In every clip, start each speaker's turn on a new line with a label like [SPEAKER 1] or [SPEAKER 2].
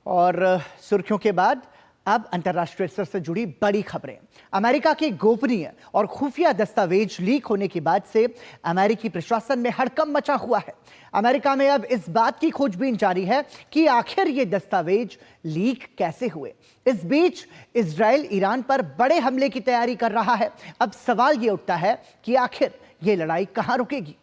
[SPEAKER 1] और सुर्खियों के बाद अब अंतर्राष्ट्रीय स्तर से जुड़ी बड़ी खबरें। अमेरिका के गोपनीय और खुफिया दस्तावेज लीक होने के बाद से अमेरिकी प्रशासन में हड़कंप मचा हुआ है। अमेरिका में अब इस बात की खोजबीन जारी है कि आखिर ये दस्तावेज लीक कैसे हुए। इस बीच इजराइल ईरान पर बड़े हमले की तैयारी कर रहा है। अब सवाल ये उठता है कि आखिर ये लड़ाई कहां रुकेगी।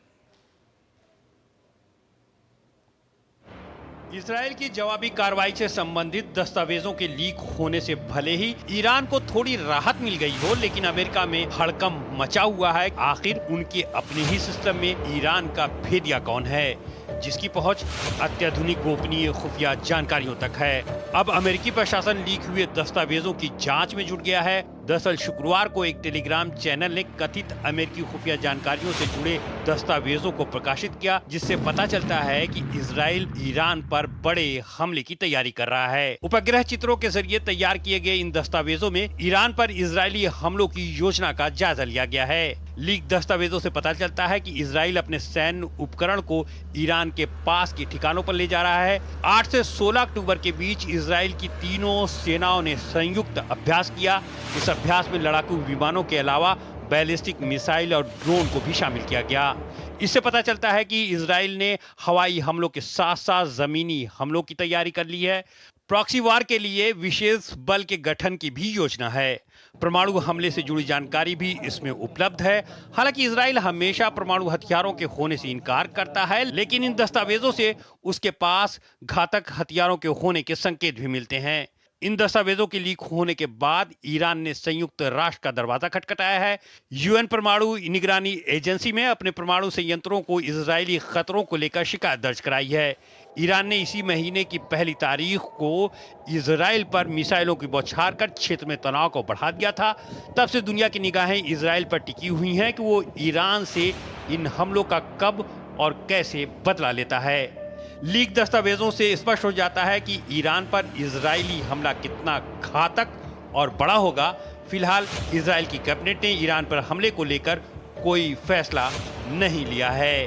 [SPEAKER 2] इजराइल की जवाबी कार्रवाई से संबंधित दस्तावेजों के लीक होने से भले ही ईरान को थोड़ी राहत मिल गई हो, लेकिन अमेरिका में हड़कंप मचा हुआ है। आखिर उनके अपने ही सिस्टम में ईरान का भेदिया कौन है, जिसकी पहुंच अत्याधुनिक गोपनीय खुफिया जानकारियों तक है। अब अमेरिकी प्रशासन लीक हुए दस्तावेजों की जांच में जुट गया है। दरअसल शुक्रवार को एक टेलीग्राम चैनल ने कथित अमेरिकी खुफिया जानकारियों से जुड़े दस्तावेजों को प्रकाशित किया, जिससे पता चलता है कि इजराइल ईरान पर बड़े हमले की तैयारी कर रहा है। उपग्रह चित्रों के जरिए तैयार किए गए इन दस्तावेजों में ईरान पर इजरायली हमलों की योजना का जायजा लिया गया है। लीक दस्तावेजों से पता चलता है कि इजराइल अपने सैन्य उपकरण को ईरान के पास के ठिकानों पर ले जा रहा है। 8 से 16 अक्टूबर के बीच इजराइल की तीनों सेनाओं ने संयुक्त अभ्यास किया। इस अभ्यास में लड़ाकू विमानों के अलावा बैलिस्टिक मिसाइल और ड्रोन को भी शामिल किया गया। इससे पता चलता है कि इजराइल ने हवाई हमलों के साथ साथ जमीनी हमलों की तैयारी कर ली है। प्रॉक्सी वार के लिए विशेष बल के गठन की भी योजना है। परमाणु हमले से जुड़ी जानकारी भी इसमें उपलब्ध है। हालांकि इजराइल हमेशा परमाणु हथियारों के होने से इनकार करता है, लेकिन इन दस्तावेजों से उसके पास घातक हथियारों के होने के संकेत भी मिलते हैं। इन दस्तावेजों के लीक होने के बाद ईरान ने संयुक्त राष्ट्र का दरवाजा खटखटाया है। यूएन परमाणु निगरानी एजेंसी में अपने परमाणु संयंत्रों को इजरायली खतरों को लेकर शिकायत दर्ज कराई है। ईरान ने इसी महीने की 1 तारीख को इजराइल पर मिसाइलों की बौछार कर क्षेत्र में तनाव को बढ़ा दिया था। तब से दुनिया की निगाहें इजराइल पर टिकी हुई हैं कि वो ईरान से इन हमलों का कब और कैसे बदला लेता है। लीक दस्तावेजों से स्पष्ट हो जाता है कि ईरान पर इजरायली हमला कितना घातक और बड़ा होगा। फिलहाल इजराइल की कैबिनेट ने ईरान पर हमले को लेकर कोई फैसला नहीं लिया है।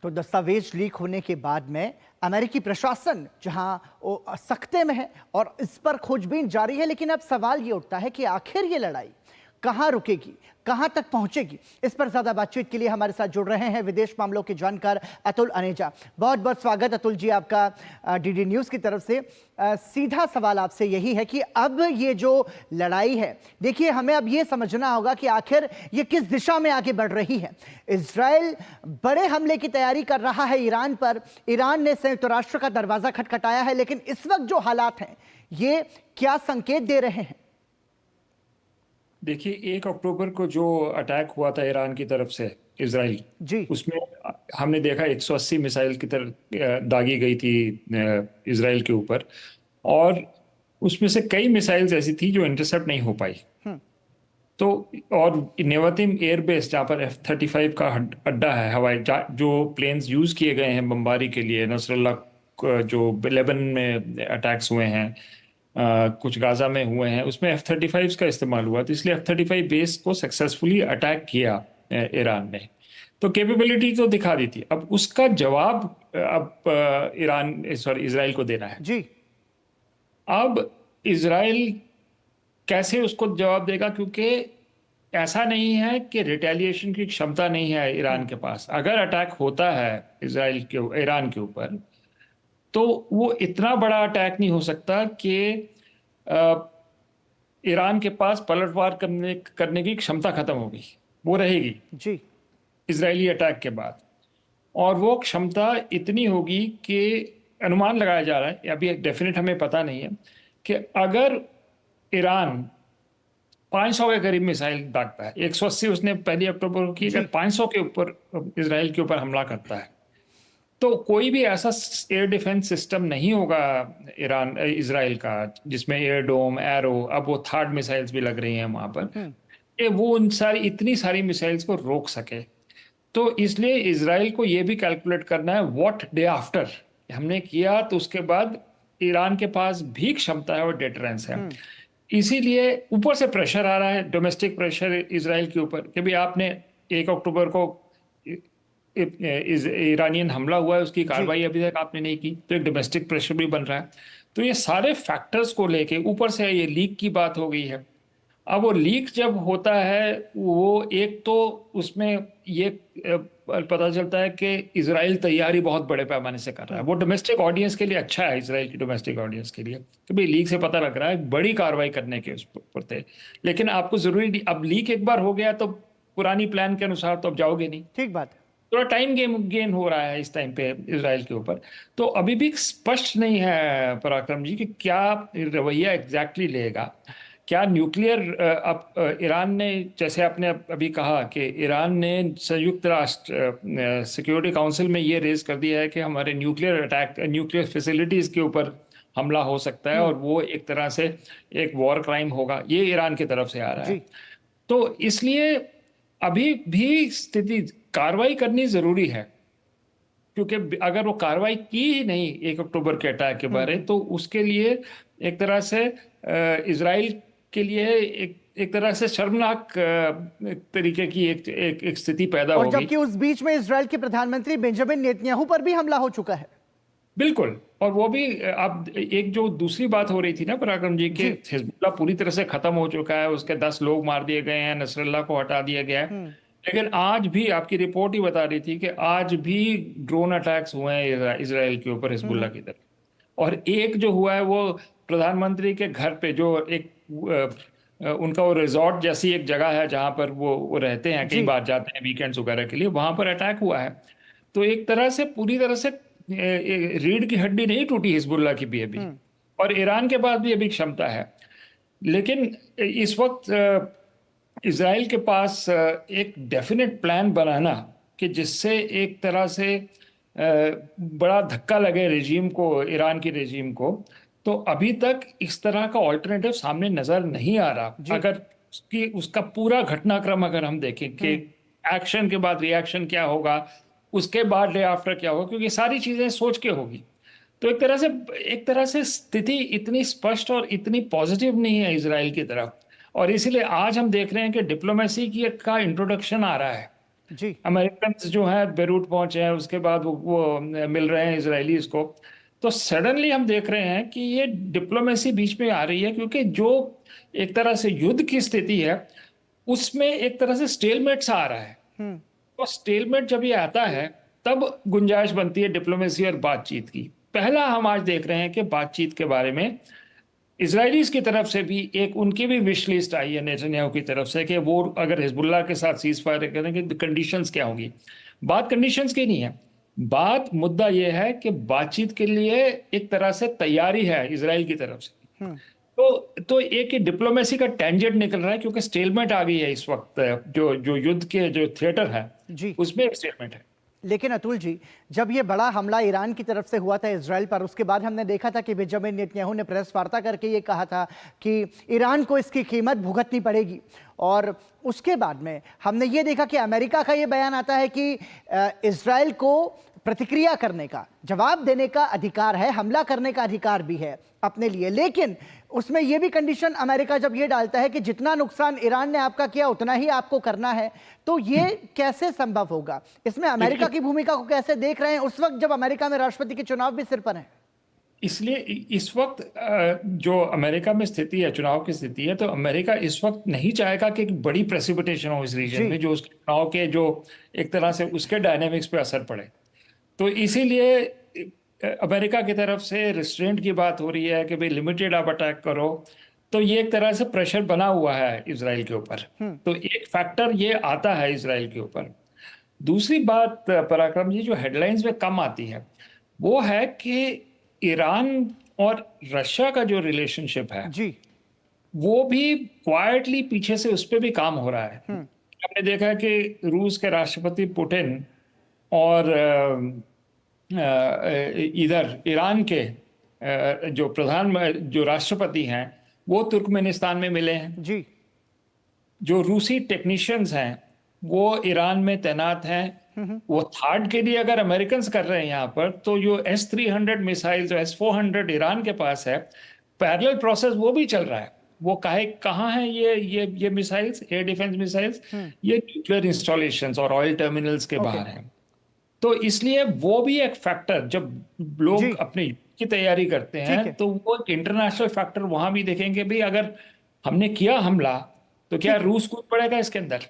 [SPEAKER 1] तो दस्तावेज लीक होने के बाद में अमेरिकी प्रशासन जहां सख्ते में है और इस पर खोजबीन जारी है, लेकिन अब सवाल ये उठता है कि आखिर ये लड़ाई कहां रुकेगी, कहां तक पहुंचेगी। इस पर ज्यादा बातचीत के लिए हमारे साथ जुड़ रहे हैं विदेश मामलों के जानकार अतुल अनेजा। बहुत बहुत स्वागत अतुल जी आपका डीडी न्यूज की तरफ से। सीधा सवाल आपसे यही है कि अब ये जो लड़ाई है, देखिए हमें अब ये समझना होगा कि आखिर ये किस दिशा में आगे बढ़ रही है। इजराइल बड़े हमले की तैयारी कर रहा है ईरान पर। ईरान ने संयुक्त राष्ट्र का दरवाजा खटखटाया है, लेकिन इस वक्त जो हालात हैं ये क्या संकेत दे रहे हैं?
[SPEAKER 3] देखिए, 1 अक्टूबर को जो अटैक हुआ था ईरान की तरफ से इजराइल
[SPEAKER 1] जी,
[SPEAKER 3] उसमें हमने देखा 180 मिसाइल की तरफ दागी गई थी इजराइल के ऊपर, और उसमें से कई मिसाइल्स ऐसी थी जो इंटरसेप्ट नहीं हो पाई। तो और नेवातिम एयरबेस जहाँ पर F-35 का अड्डा है, हवाई जो प्लेन्स यूज किए गए हैं बमबारी के लिए, नसरल्लाह जो लेबनान में अटैक्स हुए हैं, कुछ गाजा में हुए हैं, उसमें F-35 का इस्तेमाल हुआ। तो इसलिए F-35 बेस को सक्सेसफुली अटैक किया ईरान ने, तो कैपेबिलिटी तो दिखा दी थी। अब उसका जवाब अब इजराइल को देना है।
[SPEAKER 1] जी,
[SPEAKER 3] अब इजराइल कैसे उसको जवाब देगा, क्योंकि ऐसा नहीं है कि रिटेलिएशन की क्षमता नहीं है ईरान के पास। अगर अटैक होता है ईरान के ऊपर, तो वो इतना बड़ा अटैक नहीं हो सकता कि ईरान के पास पलटवार करने की क्षमता खत्म होगी। वो रहेगी
[SPEAKER 1] जी,
[SPEAKER 3] इजरायली अटैक के बाद, और वो क्षमता इतनी होगी कि अनुमान लगाया जा रहा है, अभी डेफिनेट हमें पता नहीं है, कि अगर ईरान 500 के करीब मिसाइल दागता है, 180 उसने 1 अक्टूबर को की, अगर 500 के ऊपर इजराइल के ऊपर हमला करता है, तो कोई भी ऐसा एयर डिफेंस सिस्टम नहीं होगा इजराइल का जिसमें एयर डोम, एरो, अब वो थर्ड मिसाइल्स भी लग रही हैं वहां पर, कि वो इतनी सारी मिसाइल्स को रोक सके। तो इसलिए इजराइल को ये भी कैलकुलेट करना है व्हाट डे आफ्टर हमने किया, तो उसके बाद ईरान के पास भी क्षमता है और डेटरेंस है। इसीलिए ऊपर से प्रेशर आ रहा है, डोमेस्टिक प्रेशर इजराइल के ऊपर, कि भाई आपने 1 अक्टूबर को ईरानियन हमला हुआ है उसकी कार्रवाई अभी तक आपने नहीं की, तो एक डोमेस्टिक प्रेशर भी बन रहा है। तो ये सारे फैक्टर्स को लेके ऊपर से ये लीक की बात हो गई है। अब वो लीक जब होता है, वो एक तो उसमें ये पता चलता है कि इजराइल तैयारी बहुत बड़े पैमाने से कर रहा है। वो डोमेस्टिक ऑडियंस के लिए अच्छा है, इजराइल की डोमेस्टिक ऑडियंस के लिए, कि भाई लीक से पता लग रहा है बड़ी कार्रवाई करने के उस पर थे। लेकिन आपको जरूरी नहीं, अब लीक एक बार हो गया तो पुरानी प्लान के अनुसार तो अब जाओगे नहीं।
[SPEAKER 1] ठीक बात है।
[SPEAKER 3] थोड़ा टाइम गेन हो रहा है इस टाइम पे इजराइल के ऊपर। तो अभी भी स्पष्ट नहीं है पराक्रम जी कि क्या रवैया एग्जैक्टली लेगा। क्या न्यूक्लियर अब ईरान ने, जैसे आपने अभी कहा कि ईरान ने संयुक्त राष्ट्र सिक्योरिटी काउंसिल में ये रेज कर दिया है कि हमारे न्यूक्लियर फैसिलिटीज के ऊपर हमला हो सकता है और वो एक तरह से एक वॉर क्राइम होगा, ये ईरान की तरफ से आ रहा है। तो इसलिए अभी भी स्थिति कार्रवाई करनी जरूरी है, क्योंकि अगर वो कार्रवाई की ही नहीं 1 अक्टूबर के अटैक के बारे, तो उसके लिए एक तरह से इजराइल के लिए एक तरह से शर्मनाक तरीके की एक स्थिति पैदा होगी।
[SPEAKER 1] और जबकि उस बीच में इजराइल के प्रधानमंत्री बेंजामिन नेतन्याहू पर भी हमला हो चुका है।
[SPEAKER 3] बिल्कुल, और वो भी अब एक जो दूसरी बात हो रही थी ना पराक्रम जी के, हिजबुल्लाह पूरी तरह से खत्म हो चुका है, उसके 10 लोग मार दिए गए हैं, नसरल्लाह को हटा दिया गया है। लेकिन आज भी आपकी रिपोर्ट ही बता रही थी कि आज भी ड्रोन अटैक्स हुए हैं इजराइल के ऊपर हिजबुल्लाह की तरफ। और एक जो हुआ है वो प्रधानमंत्री के घर पे, जो एक उनका वो रिजॉर्ट जैसी एक जगह है जहां पर वो रहते हैं, कई बार जाते हैं वीकेंड्स वगैरह के लिए, वहां पर अटैक हुआ है। तो एक तरह से पूरी तरह से रीढ़ की हड्डी नहीं टूटी हिजबुल्लाह की भी अभी, और ईरान के पास भी अभी क्षमता है। लेकिन इस वक्त इजराइल के पास एक डेफिनेट प्लान बनाना कि जिससे एक तरह से बड़ा धक्का लगे रेजीम को, ईरान की रेजीम को, तो अभी तक इस तरह का ऑल्टरनेटिव सामने नजर नहीं आ रहा। अगर उसका पूरा घटनाक्रम अगर हम देखें कि एक्शन के बाद रिएक्शन क्या होगा, उसके बाद डे आफ्टर क्या होगा, क्योंकि सारी चीजें सोच के होगी, तो एक तरह से स्थिति इतनी स्पष्ट और इतनी पॉजिटिव नहीं है इजराइल की तरफ। और इसीलिए आज हम देख रहे हैं कि डिप्लोमेसी का इंट्रोडक्शन आ रहा है जी। अमेरिकन जो है बेरूट पहुंचे हैं, उसके बाद वो मिल रहे हैं इजरायलीज को। तो सडनली हम देख रहे हैं कि ये डिप्लोमेसी बीच में आ रही है, क्योंकि जो एक तरह से युद्ध की स्थिति है उसमें एक तरह से स्टेलमेट सा आ रहा है। तो स्टेलमेट जब ये आता है तब गुंजाइश बनती है डिप्लोमेसी और बातचीत की। पहला हम आज देख रहे हैं कि बातचीत के बारे में इजरायलीज की तरफ से भी उनकी भी विश लिस्ट आई है नेतन्याहू की तरफ से कि वो अगर हिजबुल्लाह के साथ सीज फायर करेंगे तो कंडीशंस क्या होंगी। बात कंडीशंस की नहीं है, बात मुद्दा यह है कि बातचीत के लिए एक तरह से तैयारी है इजराइल की तरफ से। तो एक डिप्लोमेसी का टेंजेंट निकल रहा है, क्योंकि स्टेलमेट आ गई है इस वक्त। जो युद्ध के जो थिएटर है उसमें एक स्टेलमेट है।
[SPEAKER 1] लेकिन अतुल जी, जब ये बड़ा हमला ईरान की तरफ से हुआ था इजराइल पर, उसके बाद हमने देखा था कि बेंजामिन नेतन्याहू ने प्रेस वार्ता करके ये कहा था कि ईरान को इसकी कीमत भुगतनी पड़ेगी। और उसके बाद में हमने ये देखा कि अमेरिका का ये बयान आता है कि इजराइल को प्रतिक्रिया करने का, जवाब देने का अधिकार है, हमला करने का अधिकार भी है अपने लिए। लेकिन उसमें यह भी कंडीशन अमेरिका जब ये डालता है कि जितना नुकसान ईरान ने आपका किया उतना ही आपको करना है, तो ये कैसे संभव होगा? इसमें अमेरिका की भूमिका को कैसे देख रहे हैं उस वक्त जब अमेरिका में राष्ट्रपति के चुनाव भी सिर पर है?
[SPEAKER 3] इसलिए इस वक्त जो अमेरिका में स्थिति है, चुनाव की स्थिति है, तो अमेरिका इस वक्त नहीं चाहेगा कि एक बड़ी प्रेसिपिटेशन हो इस रीजन में, जो उसके चुनाव के जो एक तरह से उसके डायनेमिक्स पे असर पड़े। तो इसीलिए अमेरिका की तरफ से रिस्ट्रेंट की बात हो रही है कि भाई लिमिटेड आप अटैक करो। तो ये एक तरह से प्रेशर बना हुआ है इजराइल के ऊपर। तो एक फैक्टर ये आता है इजराइल के ऊपर। दूसरी बात पराक्रम जी जो हेडलाइंस में कम आती है वो है कि ईरान और रशिया का जो रिलेशनशिप है जी, वो भी क्वाइटली पीछे से उस पर भी काम हो रहा है। हमने देखा है कि रूस के राष्ट्रपति पुतिन और इधर ईरान के जो राष्ट्रपति हैं वो तुर्कमेनिस्तान में मिले हैं जी। जो रूसी टेक्नीशियंस हैं वो ईरान में तैनात हैं। वो थर्ड के लिए अगर अमेरिकन कर रहे हैं यहाँ पर, तो जो S-300 मिसाइल जो S-400 ईरान के पास है, पैरेलल प्रोसेस वो भी चल रहा है। वो कहाँ है ये मिसाइल्स, एयर डिफेंस मिसाइल्स, ये न्यूक्लियर इंस्टॉलेशंस और ऑयल टर्मिनल्स के बाहर हैं। तो इसलिए वो भी एक फैक्टर, जब
[SPEAKER 1] जी।
[SPEAKER 3] लोग अपनी की तैयारी करते
[SPEAKER 1] ठीक
[SPEAKER 3] हैं
[SPEAKER 1] है।
[SPEAKER 3] तो वो एक इंटरनेशनल फैक्टर वहां भी देखेंगे भी, अगर हमने किया हमला तो क्या
[SPEAKER 1] ठीक है।
[SPEAKER 3] रूस कूद पड़ेगा इसके अंदर।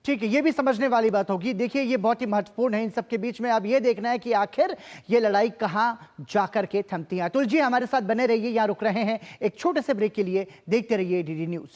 [SPEAKER 1] ठीक है, ये भी समझने वाली बात होगी। देखिए, ये बहुत ही महत्वपूर्ण है। इन सब के बीच में अब ये देखना है कि आखिर ये लड़ाई कहां जाकर के थमती है। अतुल जी हमारे साथ बने रहिए, यहां रुक रहे हैं एक छोटे से ब्रेक के लिए। देखते रहिए डीडी न्यूज।